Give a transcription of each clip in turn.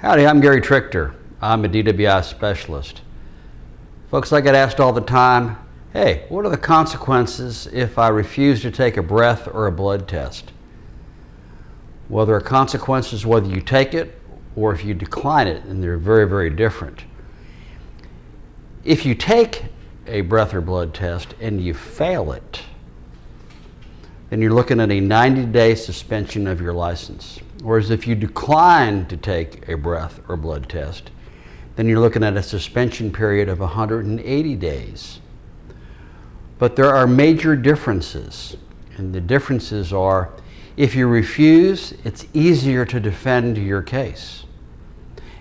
Howdy, I'm Gary Trichter. I'm a DWI specialist. Folks, I get asked all the time, hey, what are the consequences if I refuse to take a breath or a blood test? Well, there are consequences whether you take it or if you decline it, and they're very, very different. If you take a breath or blood test and you fail it, then you're looking at a 90-day suspension of your license. Whereas if you decline to take a breath or blood test, then you're looking at a suspension period of 180 days. But there are major differences, and the differences are, if you refuse, it's easier to defend your case.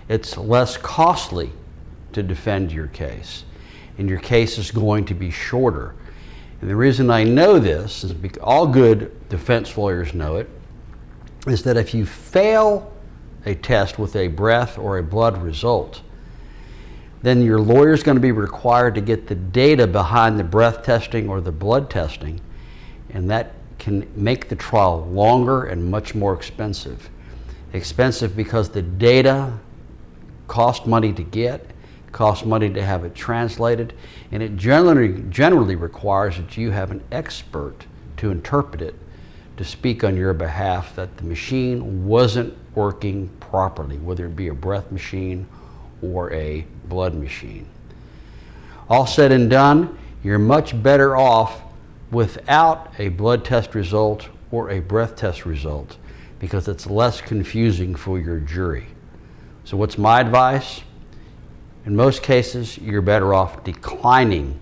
It's less costly to defend your case, and your case is going to be shorter. And the reason I know this is because all good defense lawyers know it, is that if you fail a test with a breath or a blood result, then your lawyer is going to be required to get the data behind the breath testing or the blood testing, and that can make the trial longer and much more expensive. Expensive because the data cost money to get, costs money to have it translated, and it generally requires that you have an expert to interpret it, to speak on your behalf that the machine wasn't working properly, whether it be a breath machine or a blood machine. All said and done, you're much better off without a blood test result or a breath test result because it's less confusing for your jury. So what's my advice? In most cases, you're better off declining,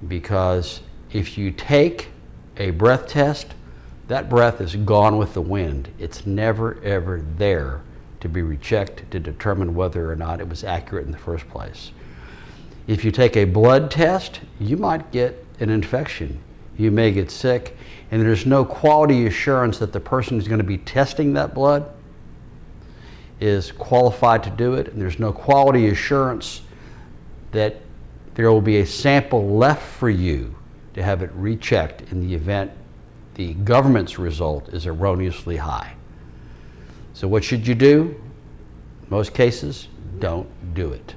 because if you take a breath test, that breath is gone with the wind. It's never ever there to be rechecked to determine whether or not it was accurate in the first place. If you take a blood test, you might get an infection. You may get sick, and there's no quality assurance that the person who's going to be testing that blood is qualified to do it, and there's no quality assurance that there will be a sample left for you to have it rechecked in the event the government's result is erroneously high. So what should you do? In most cases, don't do it.